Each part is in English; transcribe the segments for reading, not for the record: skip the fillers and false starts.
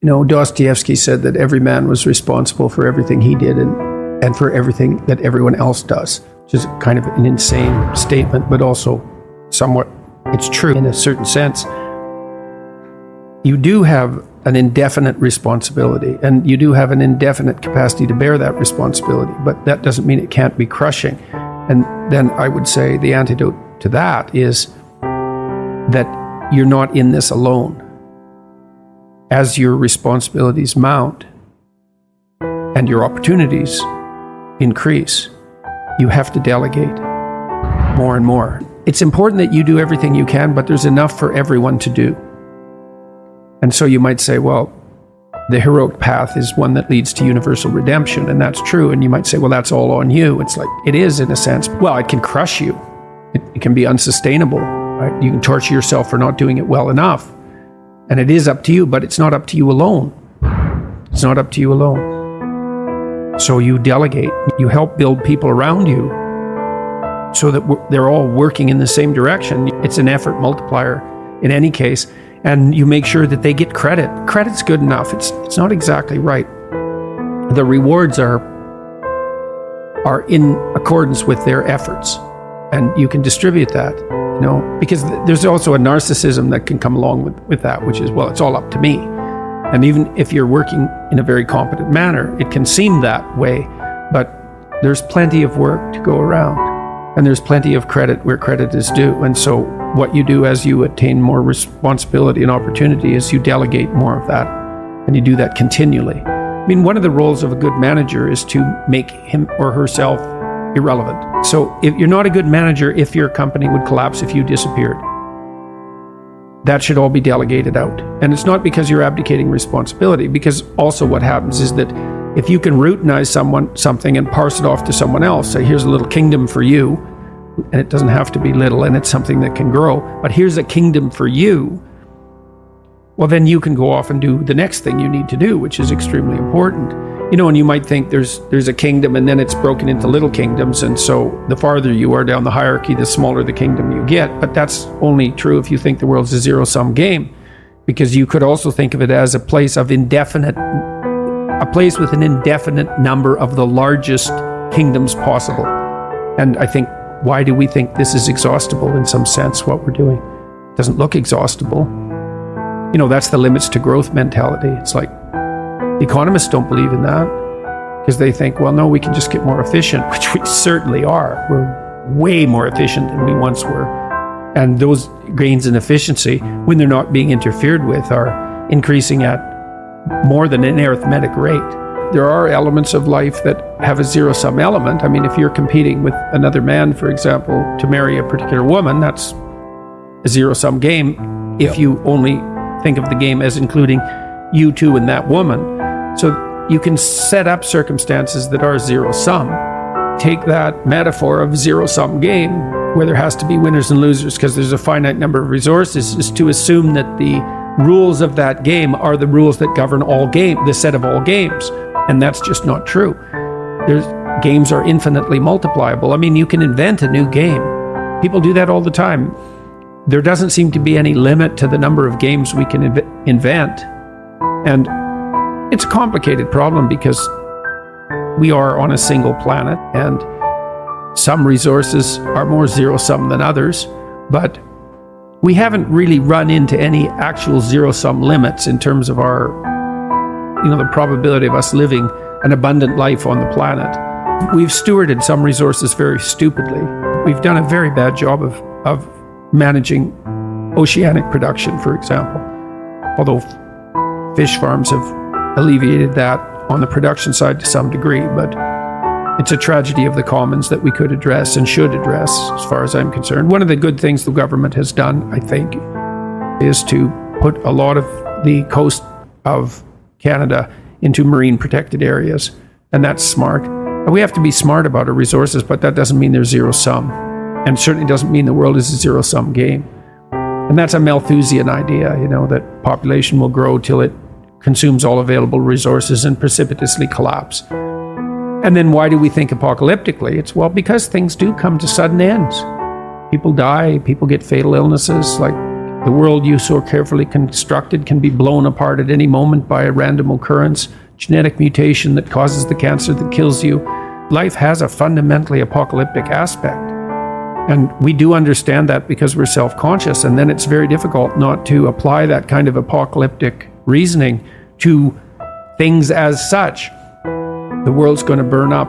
Dostoevsky said that every man was responsible for everything he did and for everything that everyone else does, which is kind of an insane statement, but also somewhat, it's true in a certain sense. You do have an indefinite responsibility, and you do have an indefinite capacity to bear that responsibility, but that doesn't mean it can't be crushing. And then I would say the antidote to that is that you're not in this alone. As your responsibilities mount and your opportunities increase, you have to delegate more and more. It's important that you do everything you can, but there's enough for everyone to do. And so you might say, well, the heroic path is one that leads to universal redemption, and that's true. And you might say, well, that's all on you. It's like, it is in a sense. Well, it can crush you. It can be unsustainable, right? You can torture yourself for not doing it well enough. And it is up to you, but it's not up to you alone. It's not up to you alone. So you delegate. You help build people around you so that they're all working in the same direction. It's an effort multiplier in any case. And you make sure that they get credit. Credit's good enough. It's not exactly right. The rewards are in accordance with their efforts. And you can distribute that. Because there's also a narcissism that can come along with that, which is, well, it's all up to me. And even if you're working in a very competent manner, it can seem that way, but there's plenty of work to go around, and there's plenty of credit where credit is due. And so what you do as you attain more responsibility and opportunity is you delegate more of that, and you do that continually. I mean, one of the roles of a good manager is to make him or herself irrelevant. So if you're not a good manager, if your company would collapse if you disappeared, that should all be delegated out. And it's not because you're abdicating responsibility, because also what happens is that if you can routinize something and parse it off to someone else, say, here's a little kingdom for you, and it doesn't have to be little, and it's something that can grow, but here's a kingdom for you, well, then you can go off and do the next thing you need to do, which is extremely important. And you might think there's a kingdom, and then it's broken into little kingdoms, and so the farther you are down the hierarchy, the smaller the kingdom you get. But that's only true if you think the world's a zero-sum game, because you could also think of it as a place with an indefinite number of the largest kingdoms possible. And I think, why do we think this is exhaustible in some sense, what we're doing? It doesn't look exhaustible. That's the limits to growth mentality. It's like, the economists don't believe in that, because they think, well, no, we can just get more efficient, which we certainly are. We're way more efficient than we once were. And those gains in efficiency, when they're not being interfered with, are increasing at more than an arithmetic rate. There are elements of life that have a zero-sum element. I mean, if you're competing with another man, for example, to marry a particular woman, that's a zero-sum game if you only think of the game as including you two and that woman. So you can set up circumstances that are zero-sum. Take that metaphor of zero-sum game, where there has to be winners and losers because there's a finite number of resources, is to assume that the rules of that game are the rules that govern the set of all games. And that's just not true. Games are infinitely multipliable. I mean, you can invent a new game. People do that all the time. There doesn't seem to be any limit to the number of games we can invent. And it's a complicated problem because we are on a single planet, and some resources are more zero-sum than others, but we haven't really run into any actual zero-sum limits in terms of the probability of us living an abundant life on the planet. We've stewarded some resources very stupidly. We've done a very bad job of managing oceanic production, for example, although fish farms have alleviated that on the production side to some degree, but it's a tragedy of the commons that we could address and should address, as far as I'm concerned. One of the good things the government has done, I think, is to put a lot of the coast of Canada into marine protected areas, and that's smart. And we have to be smart about our resources, but that doesn't mean they're zero-sum, and certainly doesn't mean the world is a zero-sum game. And that's a Malthusian idea, that population will grow till it consumes all available resources and precipitously collapse. And then why do we think apocalyptically? It's, well, because things do come to sudden ends. People die, people get fatal illnesses. Like, The world you so carefully constructed can be blown apart at any moment by a random occurrence, genetic mutation that causes the cancer that kills you. Life has a fundamentally apocalyptic aspect. And we do understand that because we're self-conscious, and then it's very difficult not to apply that kind of apocalyptic reasoning to things as such. The world's going to burn up.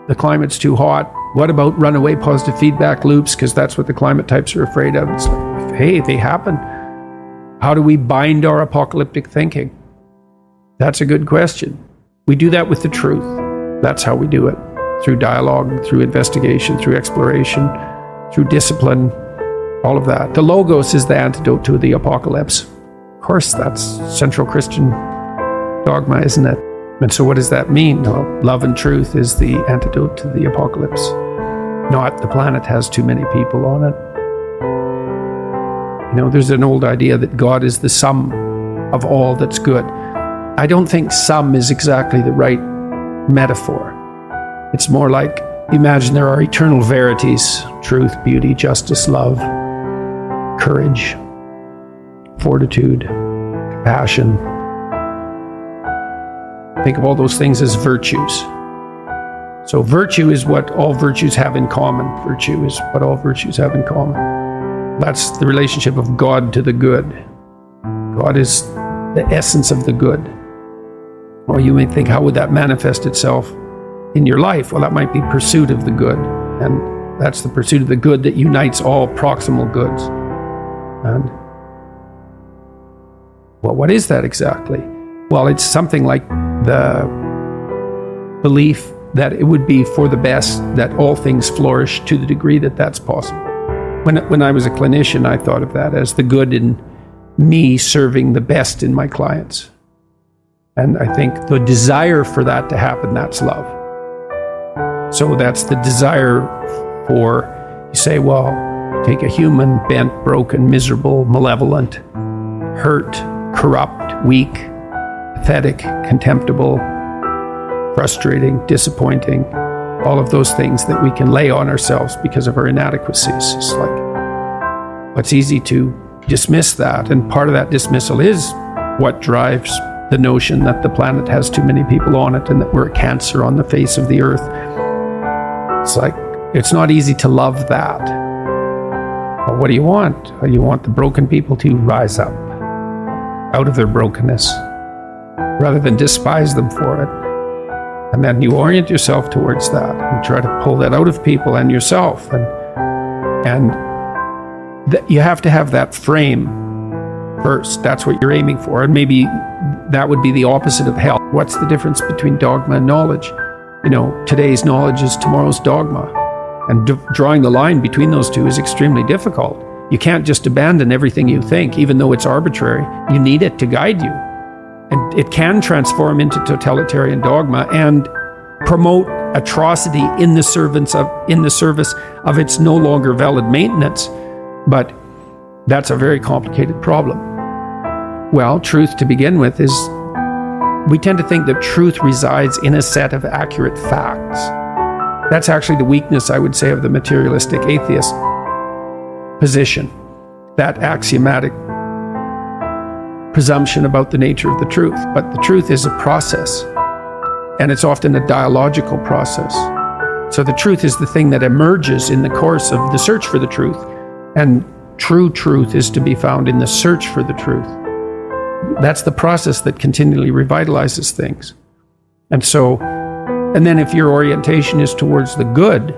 The climate's too hot. What about runaway positive feedback loops? Because that's what the climate types are afraid of. It's like, hey, they happen. How do we bind our apocalyptic thinking? That's a good question. We do that with the truth. That's how we do it. Through dialogue, through investigation, through exploration, through discipline, all of that. The Logos is the antidote to the apocalypse. Of course, that's central Christian dogma, isn't it? And so what does that mean? Well, love and truth is the antidote to the apocalypse. Not the planet has too many people on it. You know, there's an old idea that God is the sum of all that's good. I don't think sum is exactly the right metaphor. It's more like, imagine there are eternal verities: truth, beauty, justice, love, courage, fortitude, compassion. Think of all those things as virtues. So virtue is what all virtues have in common. Virtue is what all virtues have in common. That's the relationship of God to the good. God is the essence of the good. Or you may think, how would that manifest itself in your life? Well, that might be pursuit of the good. And that's the pursuit of the good that unites all proximal goods. And well, what is that exactly? Well, it's something like the belief that it would be for the best that all things flourish to the degree that that's possible. When I was a clinician, I thought of that as the good in me serving the best in my clients. And I think the desire for that to happen, that's love. So that's the desire for, you say, well, take a human, bent, broken, miserable, malevolent, hurt, corrupt, weak, pathetic, contemptible, frustrating, disappointing, all of those things that we can lay on ourselves because of our inadequacies. It's like, well, it's easy to dismiss that, and part of that dismissal is what drives the notion that the planet has too many people on it and that we're a cancer on the face of the earth. It's like, it's not easy to love that. Well, what do you want? You want the broken people to rise up out of their brokenness rather than despise them for it. And then you orient yourself towards that and try to pull that out of people and yourself. And you have to have that frame first. That's what you're aiming for. And maybe that would be the opposite of hell. What's the difference between dogma and knowledge? You know, today's knowledge is tomorrow's dogma. And drawing the line between those two is extremely difficult. You can't just abandon everything you think, even though it's arbitrary. You need it to guide you. And it can transform into totalitarian dogma and promote atrocity in the service of its no longer valid maintenance. But that's a very complicated problem. Well, truth to begin with is, we tend to think that truth resides in a set of accurate facts. That's actually the weakness, I would say, of the materialistic atheist position, that axiomatic presumption about the nature of the truth. But the truth is a process, and it's often a dialogical process. So the truth is the thing that emerges in the course of the search for the truth, and true truth is to be found in the search for the truth. That's the process that continually revitalizes things. And so, and then if your orientation is towards the good,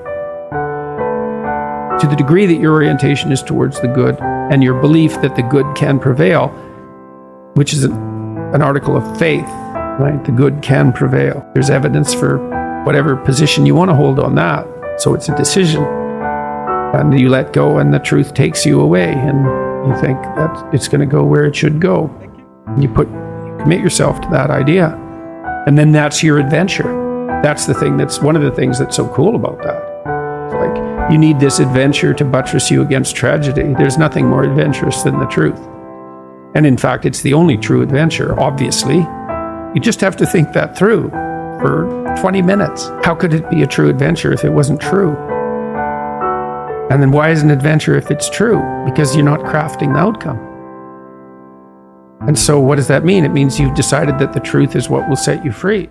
to the degree that your orientation is towards the good and your belief that the good can prevail, which is an article of faith, right? The good can prevail. There's evidence for whatever position you want to hold on that. So it's a decision. And you let go and the truth takes you away, and you think that it's going to go where it should go. You commit yourself to that idea, and then that's your adventure. That's the thing that's one of the things that's so cool about that. It's like, you need this adventure to buttress you against tragedy. There's nothing more adventurous than the truth. And in fact, it's the only true adventure, obviously. You just have to think that through for 20 minutes. How could it be a true adventure if it wasn't true? And then why is an adventure if it's true? Because you're not crafting the outcome. And so what does that mean? It means you've decided that the truth is what will set you free.